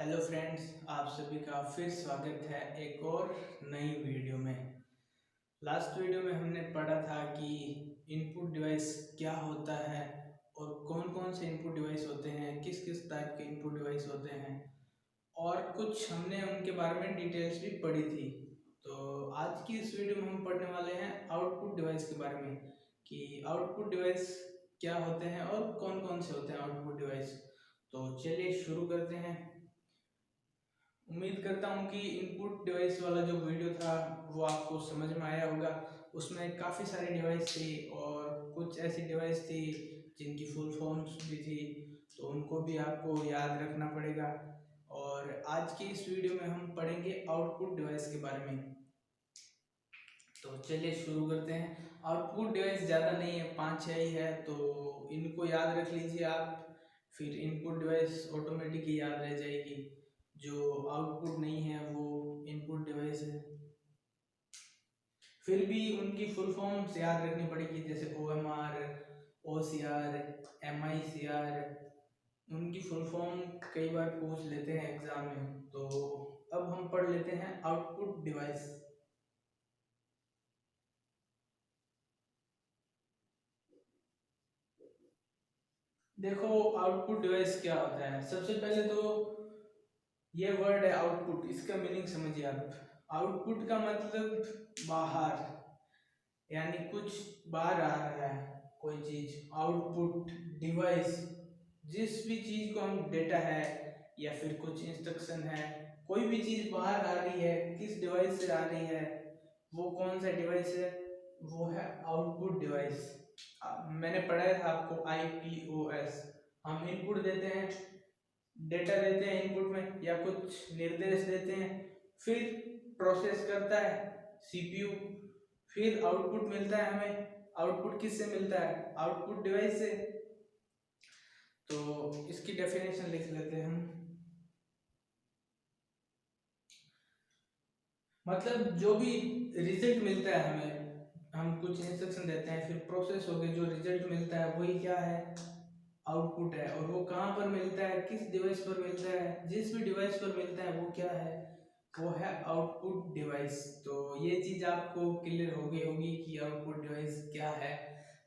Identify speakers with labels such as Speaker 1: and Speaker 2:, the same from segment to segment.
Speaker 1: Hello friends, आप सभी का फिर स्वागत है एक और नई वीडियो में। लास्ट वीडियो में हमने पढ़ा था कि इनपुट डिवाइस क्या होता है और कौन कौन से इनपुट डिवाइस होते हैं, किस किस टाइप के इनपुट डिवाइस होते हैं और कुछ हमने उनके बारे में डिटेल्स भी पढ़ी थी। तो आज की इस वीडियो में हम पढ़ने वाले हैं आउटपुट डिवाइस के बारे में कि आउटपुट डिवाइस क्या होते हैं और कौन कौन से होते हैं आउटपुट डिवाइस। तो चलिए शुरू करते हैं। उम्मीद करता हूँ कि इनपुट डिवाइस वाला जो वीडियो था वो आपको समझ में आया होगा। उसमें काफ़ी सारी डिवाइस थी और कुछ ऐसी डिवाइस थी जिनकी फुल फॉर्म्स भी थी, तो उनको भी आपको याद रखना पड़ेगा। और आज की इस वीडियो में हम पढ़ेंगे आउटपुट डिवाइस के बारे में। तो चलिए शुरू करते हैं। आउटपुट डिवाइस ज़्यादा नहीं है, 5-6 ही है, तो इनको याद रख लीजिए आप। फिर इनपुट डिवाइस ऑटोमेटिक ही याद रह जाएगी। जो आउटपुट नहीं है वो इनपुट डिवाइस है। फिर भी उनकी फुल फॉर्म्स याद रखनी पड़ेगी, जैसे OMR, OCR, MICR। उनकी फुल फॉर्म कई बार पूछ लेते हैं एग्जाम में। तो अब हम पढ़ लेते हैं आउटपुट डिवाइस। देखो, आउटपुट डिवाइस क्या होता है। सबसे पहले तो ये वर्ड है आउटपुट, इसका मीनिंग समझिए आप। आउटपुट का मतलब बाहर, यानी कुछ बाहर आ रहा है कोई चीज। आउटपुट डिवाइस, जिस भी चीज को हम डेटा है या फिर कुछ इंस्ट्रक्शन है, कोई भी चीज बाहर आ रही है, किस डिवाइस से आ रही है, वो कौन सा डिवाइस है, वो है आउटपुट डिवाइस। मैंने पढ़ाया था आपको IPOS। हम इनपुट देते हैं, डेटा देते हैं इनपुट में या कुछ निर्देश देते हैं, फिर प्रोसेस करता है CPU, फिर आउटपुट मिलता है हमें। आउटपुट किससे मिलता है? आउटपुट डिवाइस से। तो इसकी डेफिनेशन लिख लेते हैं हम। मतलब जो भी रिजल्ट मिलता है हमें, हम कुछ इंस्ट्रक्शन देते हैं, फिर प्रोसेस होकर जो रिजल्ट मिलता है वही क्या है? आउटपुट है। और वो कहाँ पर मिलता है, किस डिवाइस पर मिलता है? जिस भी डिवाइस पर मिलता है वो क्या है? वो है आउटपुट डिवाइस। तो ये चीज आपको क्लियर हो गई होगी कि आउटपुट डिवाइस क्या है।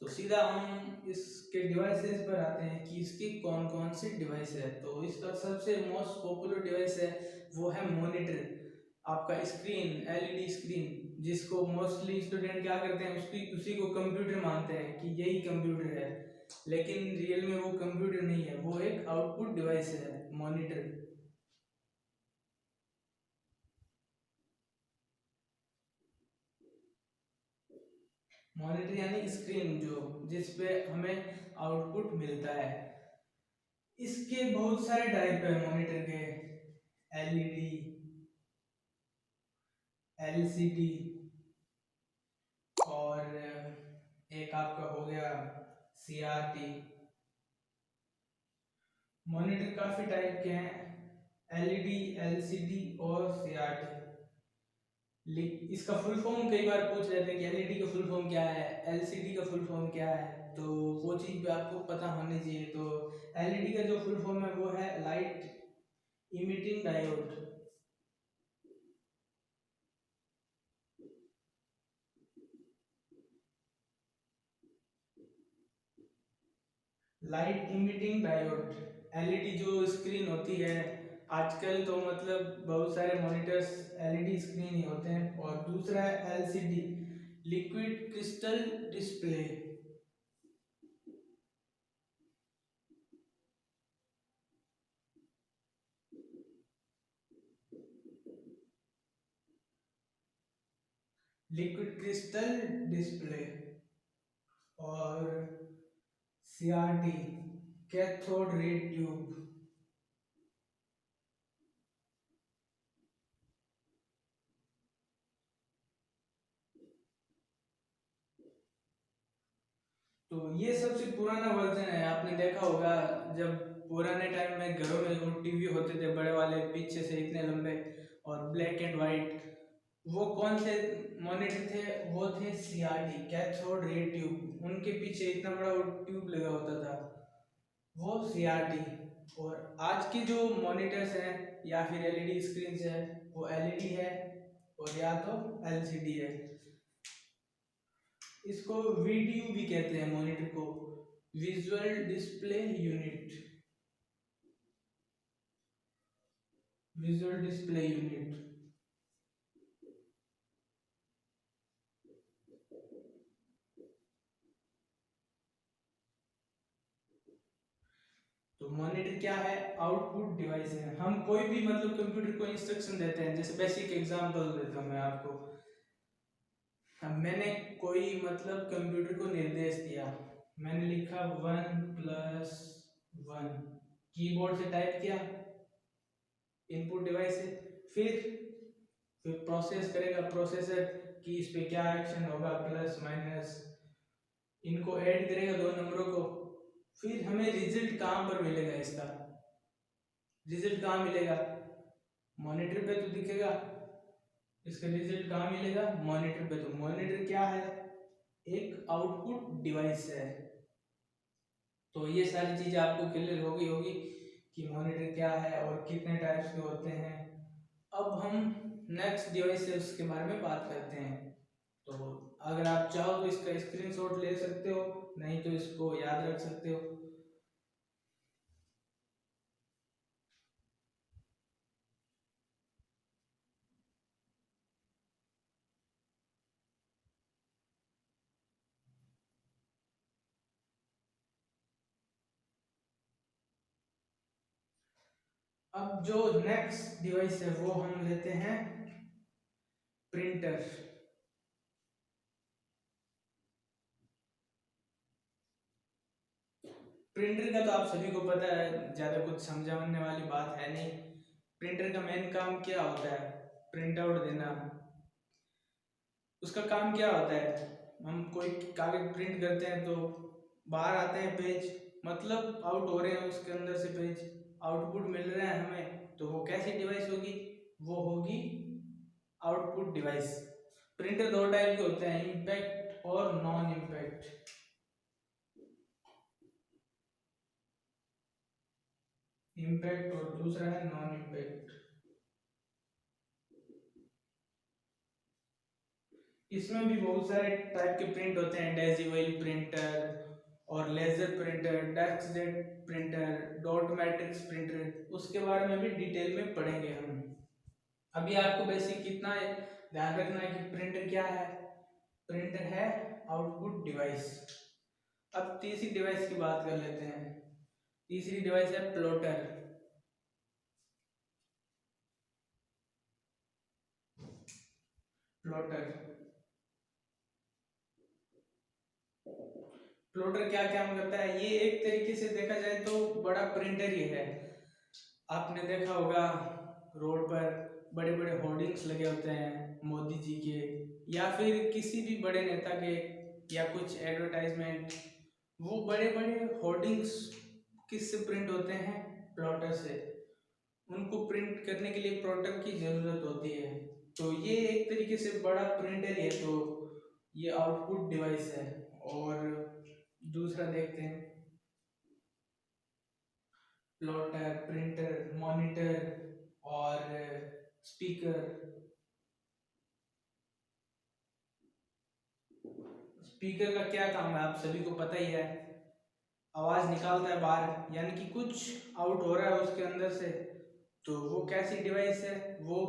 Speaker 1: तो सीधा हम इसके डिवाइसेस पर आते हैं कि इसके कौन कौन से डिवाइस है। तो इसका सबसे मोस्ट पॉपुलर डिवाइस है वो है मॉनिटर। आपका स्क्रीन, LED स्क्रीन, जिसको मोस्टली स्टूडेंट क्या करते हैं, उसी को कंप्यूटर मानते हैं कि यही कंप्यूटर है, लेकिन रियल में वो कंप्यूटर नहीं है, वो एक आउटपुट डिवाइस है मॉनिटर। मॉनिटर यानी स्क्रीन जो, जिस पे हमें आउटपुट मिलता है। इसके बहुत सारे टाइप है मॉनिटर के। LED, LCD और एक आपका हो गया CRT। मॉनिटर काफी टाइप के हैं, LED, LCD और CRT। इसका फुल फॉर्म कई बार पूछ लेते हैं कि LED का फुल फॉर्म क्या है, LCD का फुल फॉर्म क्या है, तो वो चीज़ भी आपको पता होनी चाहिए। तो LED का जो फुल फॉर्म है वो है light emitting diode. Light emitting diode. LED जो स्क्रीन होती है आजकल, तो मतलब बहुत सारे मॉनिटर्स LED स्क्रीन ही होते हैं। और दूसरा है LCD, liquid crystal display. Liquid crystal display और CRT, कैथोड रे ट्यूब। तो ये सबसे पुराना वर्जन है। आपने देखा होगा जब पुराने टाइम में घरों में वो टीवी होते थे बड़े वाले, पीछे से इतने लंबे और ब्लैक एंड वाइट, वो कौन से मॉनिटर थे? वो थे CRT, कैथोड रे ट्यूब। उनके पीछे इतना बड़ा वो ट्यूब लगा होता था, वो CRT। और आज की जो मॉनिटर्स हैं या फिर एलईडी स्क्रीन है वो एलईडी है और या तो एलसीडी है। इसको वीडीयू भी कहते हैं मॉनिटर को, visual display unit, visual display unit. तो मॉनिटर क्या है? आउटपुट डिवाइस है। हम कोई भी मतलब कंप्यूटर को इंस्ट्रक्शन देते हैं, जैसे बेसिक एग्जांपल देता हूं मैं आपको। मैंने कोई मतलब कंप्यूटर को निर्देश दिया, मैंने लिखा 1+1, कीबोर्ड से टाइप किया इनपुट डिवाइस से, फिर प्रोसेस करेगा प्रोसेसर कि इस पे क्या एक्शन होगा, प्लस माइनस, इनको ऐड करेगा दो नंबरों को, फिर हमें रिजल्ट कहाँ पर मिलेगा? इसका रिजल्ट कहाँ मिलेगा? मॉनिटर पे तो दिखेगा। इसका रिजल्ट कहाँ मिलेगा? मॉनिटर पे। तो मॉनिटर क्या है? एक आउटपुट डिवाइस है। तो ये सारी चीजें आपको क्लियर हो गई होगी कि मॉनिटर क्या है और कितने टाइप्स के होते हैं। अब हम नेक्स्ट डिवाइस है उसके बारे में बात करते हैं। तो अगर आप चाहो तो इसका स्क्रीनशॉट ले सकते हो, नहीं तो इसको याद रख सकते हो। अब जो नेक्स्ट डिवाइस है वो हम लेते हैं प्रिंटर। प्रिंटर का तो आप सभी को पता है, ज्यादा कुछ समझाने वाली बात है नहीं। प्रिंटर का मेन काम क्या होता है? प्रिंट आउट देना। उसका काम क्या होता है? हम कोई कागज प्रिंट करते हैं तो बाहर आते हैं पेज, मतलब आउट हो रहे हैं उसके अंदर से पेज, आउटपुट मिल रहा है हमें, तो वो कैसी डिवाइस होगी? वो होगी आउटपुट डिवाइस। प्रिंटर दो टाइप के होते हैं, इम्पैक्ट और नॉन इम्पैक्ट। इम्पैक्ट और दूसरा है नॉन इम्पैक्ट। इसमें भी बहुत सारे टाइप के प्रिंट होते हैं, डेजिबल प्रिंटर और laser printer, deskjet printer, dot matrix printer, उसके बारे में भी डिटेल में पढ़ेंगे हम। अभी आपको बेसिक कितना है ध्यान रखना है कि प्रिंटर क्या है? प्रिंटर है आउटपुट डिवाइस। अब तीसरी डिवाइस की बात कर लेते हैं। तीसरी डिवाइस है प्लॉटर। प्लॉटर प्लॉटर क्या काम करता है? ये एक तरीके से देखा जाए तो बड़ा प्रिंटर ही है। आपने देखा होगा रोड पर बड़े बड़े होर्डिंग्स लगे होते हैं मोदी जी के या फिर किसी भी बड़े नेता के, या कुछ एडवर्टाइजमेंट, वो बड़े बड़े होर्डिंग्स किससे प्रिंट होते हैं? प्लॉटर से। उनको प्रिंट करने के लिए प्लॉटर की जरूरत होती है। तो ये एक तरीके से बड़ा प्रिंटर है। तो ये आउटपुट डिवाइस है। और दूसरा देखते हैं, प्लॉटर, प्रिंटर, मॉनिटर और स्पीकर। स्पीकर का क्या काम है आप सभी को पता ही है, आवाज निकालता है बाहर, यानी कि कुछ आउट हो रहा है उसके अंदर से। तो वो कैसी डिवाइस है? वो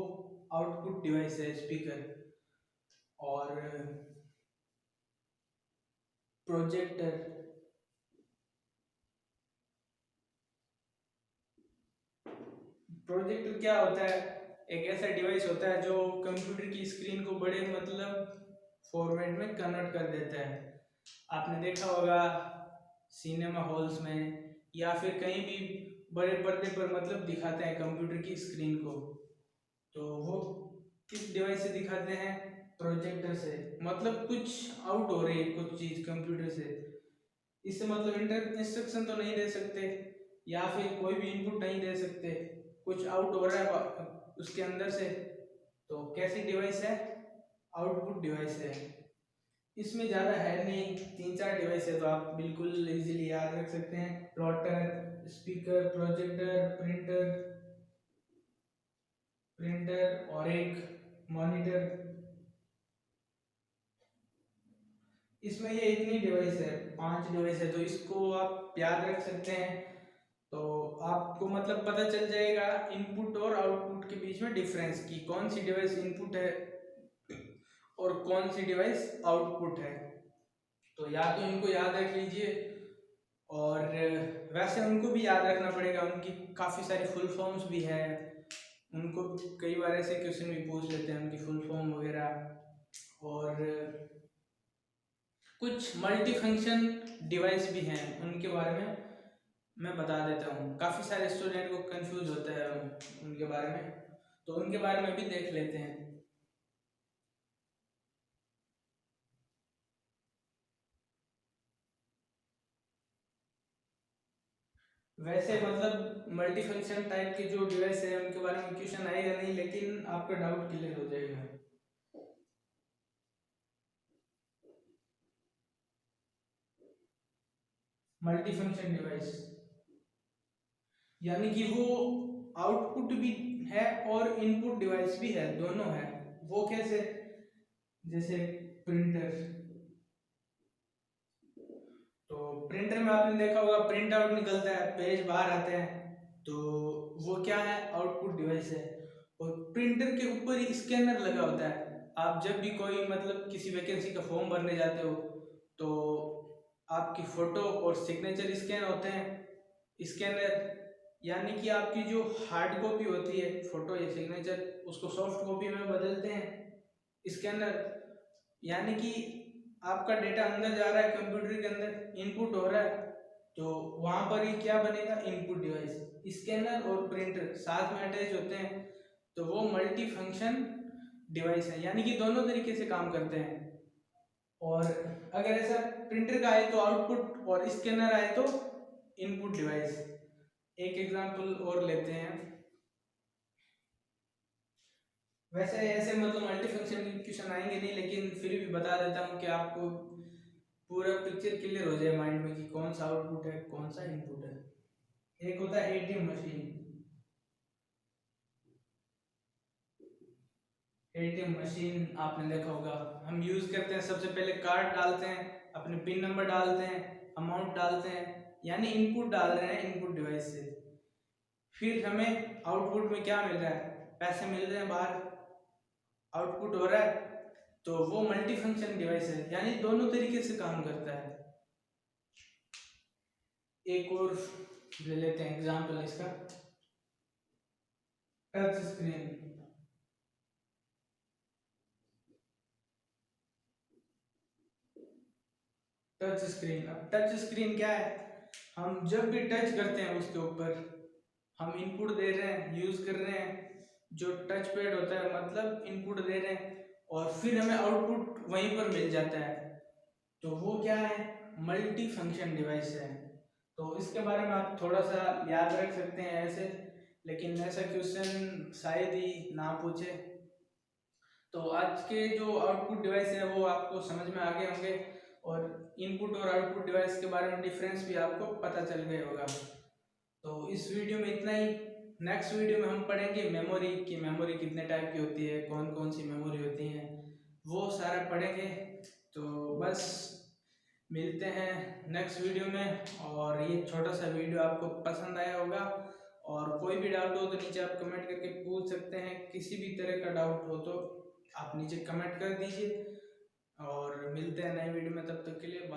Speaker 1: आउटपुट डिवाइस है स्पीकर। और प्रोजेक्टर। प्रोजेक्टर क्या होता है? एक ऐसा डिवाइस होता है जो कंप्यूटर की स्क्रीन को बड़े मतलब फॉर्मेट में कन्वर्ट कर देता है। आपने देखा होगा सिनेमा हॉल्स में या फिर कहीं भी बड़े पर्दे पर मतलब दिखाते हैं कंप्यूटर की स्क्रीन को। तो वो किस डिवाइस से दिखाते हैं? प्रोजेक्टर से। मतलब कुछ आउट हो रही है कुछ चीज कंप्यूटर से, इससे मतलब इंस्ट्रक्शन तो नहीं दे सकते या फिर कोई भी इनपुट नहीं दे सकते, कुछ आउट हो रहा है उसके अंदर से। तो कैसी डिवाइस है? आउटपुट डिवाइस है। इसमें ज़्यादा है नहीं, तीन चार डिवाइस है तो आप बिल्कुल इजीली याद रख सकते हैं। प्लॉटर, स्पीकर, प्रोजेक्टर, प्रिंटर और एक मॉनिटर। इसमें ये इतनी डिवाइस है, 5 डिवाइस है, तो इसको आप याद रख सकते हैं। तो आपको मतलब पता चल जाएगा इनपुट और आउटपुट के बीच में डिफरेंस की कौन सी डिवाइस इनपुट है और कौन सी डिवाइस आउटपुट है। तो या तो इनको याद रख लीजिए, और वैसे उनको भी याद रखना पड़ेगा, उनकी काफ़ी सारी फुल फॉर्म्स भी है, उनको कई बार ऐसे क्वेश्चन भी पूछ लेते हैं उनकी फुल फॉर्म वगैरह। और कुछ मल्टी फंक्शन डिवाइस भी हैं, उनके बारे में मैं बता देता हूँ, काफ़ी सारे स्टूडेंट को कंफ्यूज होता है उनके बारे में, तो उनके बारे में भी देख लेते हैं। वैसे मतलब मल्टी फंक्शन टाइप के जो डिवाइस है उनके बारे में क्वेश्चन आएगा नहीं, लेकिन आपका डाउट क्लियर हो जाएगा। मल्टी फंक्शन डिवाइस यानी कि वो आउटपुट भी है और इनपुट डिवाइस भी है, दोनों है। वो कैसे? जैसे प्रिंटर, तो प्रिंटर में आपने देखा होगा प्रिंट आउट निकलता है, पेज बाहर आते हैं, तो वो क्या है? आउटपुट डिवाइस है। और प्रिंटर के ऊपर ही स्कैनर लगा होता है। आप जब भी कोई मतलब किसी वैकेंसी का फॉर्म भरने जाते हो तो आपकी फोटो और सिग्नेचर स्कैन होते हैं। स्कैनर यानी कि आपकी जो हार्ड कॉपी होती है फोटो या सिग्नेचर, उसको सॉफ्ट कॉपी में बदलते हैं स्कैनर। यानी कि आपका डेटा अंदर जा रहा है कंप्यूटर के अंदर, इनपुट हो रहा है, तो वहां पर ही क्या बनेगा? Input device. स्कैनर और प्रिंटर साथ में अटैच होते हैं, तो वो मल्टी फंक्शन डिवाइस है, यानी कि दोनों तरीके से काम करते हैं। और अगर ऐसा प्रिंटर का आए तो आउटपुट और स्कैनर आए तो इनपुट डिवाइस। एक एग्जांपल और लेते हैं। वैसे ऐसे मतलब मल्टी फंक्शन क्वेश्चन आएंगे नहीं, लेकिन फिर भी बता देता हूँ कि आपको पूरा पिक्चर क्लियर हो जाए माइंड में कि कौन सा आउटपुट है कौन सा इनपुट है। एक होता है एटीएम मशीन। एटीएम मशीन आपने देखा होगा, हम यूज करते हैं, सबसे पहले कार्ड डालते हैं, अपने पिन नंबर डालते हैं, अमाउंट डालते हैं, यानी इनपुट डाल रहे हैं इनपुट डिवाइस से। फिर हमें आउटपुट में क्या मिल रहा है? पैसे मिल रहे हैं बाहर, आउटपुट हो रहा है, तो वो मल्टी फंक्शन डिवाइस है, यानी दोनों तरीके से काम करता है। एक और ले लेते हैं एग्जांपल इसका, टच स्क्रीन। टच स्क्रीन, अब टच स्क्रीन क्या है? हम जब भी टच करते हैं उसके ऊपर हम इनपुट दे रहे हैं, यूज कर रहे हैं, जो टच पैड होता है मतलब इनपुट दे रहे हैं, और फिर हमें आउटपुट वहीं पर मिल जाता है, तो वो क्या है? मल्टी फंक्शन डिवाइस है। तो इसके बारे में आप थोड़ा सा याद रख सकते हैं ऐसे, लेकिन ऐसा क्वेश्चन शायद ही ना पूछे। तो आज के जो आउटपुट डिवाइस है वो आपको समझ में आ गए होंगे, और इनपुट और आउटपुट डिवाइस के बारे में डिफरेंस भी आपको पता चल गया होगा। तो इस वीडियो में इतना ही। नेक्स्ट वीडियो में हम पढ़ेंगे मेमोरी की, मेमोरी कितने टाइप की होती है, कौन कौन सी मेमोरी होती हैं, वो सारा पढ़ेंगे। तो बस मिलते हैं नेक्स्ट वीडियो में, और ये छोटा सा वीडियो आपको पसंद आया होगा, और कोई भी डाउट हो तो नीचे आप कमेंट करके पूछ सकते हैं, किसी भी तरह का डाउट हो तो आप नीचे कमेंट कर दीजिए, और मिलते हैं नए वीडियो में, तब तक के लिए बाय।